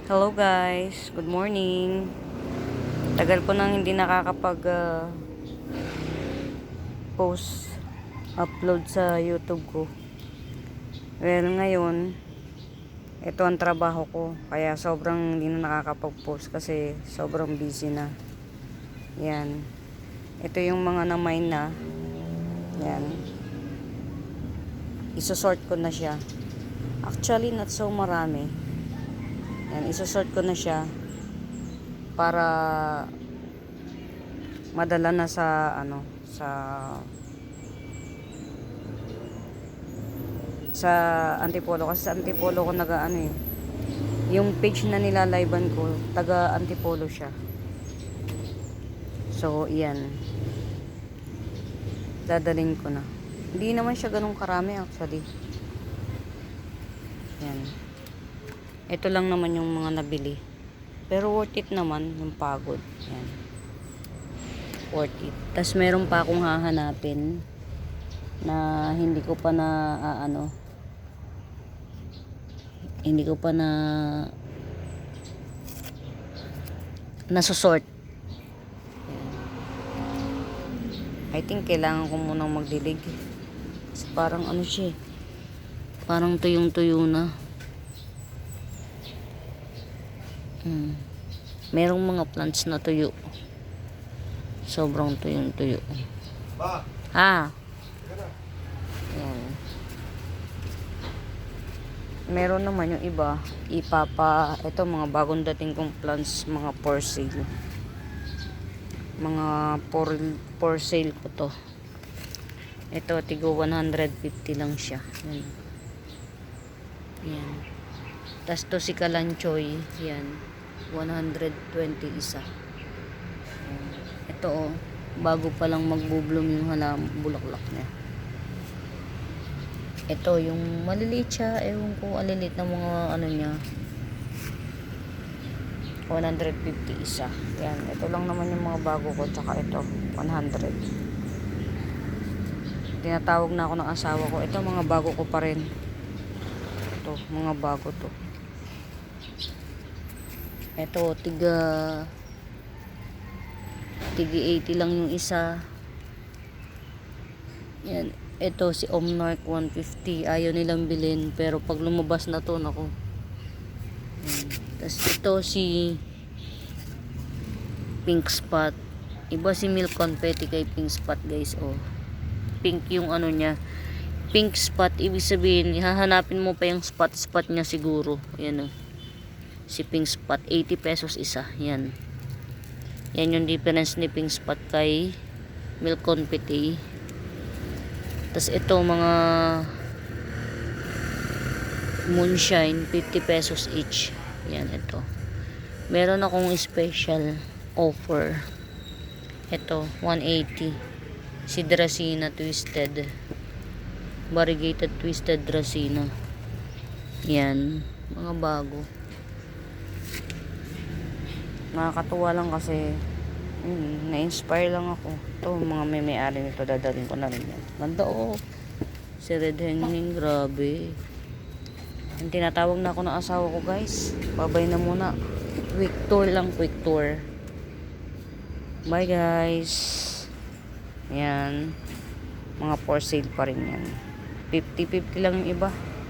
Hello guys, good morning. Tagal ko nang hindi nakakapag post upload sa YouTube ko. Well, ngayon ito ang trabaho ko, kaya sobrang hindi na nakakapag-post kasi sobrang busy na. Yan. Ito yung mga na-mine na. Yan. Isosort ko na siya. Actually, not so marami. Yan, isosort ko na siya para madala na sa sa Antipolo, kasi sa Antipolo ko yung page na nilalivean ko, taga Antipolo siya. So iyan, dadalhin ko na. Hindi naman siya ganun karami actually. Yan, ito lang naman yung mga nabili, pero worth it naman yung pagod. Yan, worth it. Tas meron pa akong hahanapin na hindi ko pa nasusort. I think kailangan ko munang magdilig kasi parang siya, parang tuyong-tuyo na. Merong mga plants na tuyo, sobrang tuyong-tuyo. Yan. Meron naman yung iba, ito mga bagong dating kong plants, mga for sale. Mga for sale ko to. Ito, tigo 150 lang siya. Yan. Tas to si Kalanchoy, yan, 120 isa. Ito, bago pa lang magbo-bloom yung bulaklak niya. Ito yung maliliit siya, ewan ko, aliliit na mga niya, 150 isa. Yan, ito lang naman yung mga bago ko, tsaka ito 100. Tinatawag na ako ng asawa ko. Ito mga bago ko pa rin. Ito, mga bago to. Ito, tiga 80 lang yung isa. Yan. Ito si Omnarch 150. Ayaw nilang bilhin, pero pag lumabas na to, nako. Tapos ito si Pink Spot. Iba si Milk Confetti kay Pink Spot, guys. Oh, pink yung niya. Pink Spot, ibig sabihin hahanapin mo pa yung spot niya siguro. Ayan, oh. Si Pink Spot, 80 pesos isa. Yan yung difference ni Pink Spot kay Milk Confetti. Tas ito mga Moonshine, 50 pesos each. Yan, ito. Meron akong special offer. Ito, 180. Si Dracena Twisted. Variegated Twisted Dracena. Yan, mga bago. Nakakatuwa lang kasi na-inspire lang ako. Ito, mga may-ari nito, dadalhin ko na rin yan. Ganda, oh. Si Red Hanging, grabe. Yung tinatawag na ako ng asawa ko, guys. Babay na muna. Quick tour lang, quick tour. Bye, guys. Yan. Mga for sale pa rin yan. 50-50 lang yung iba.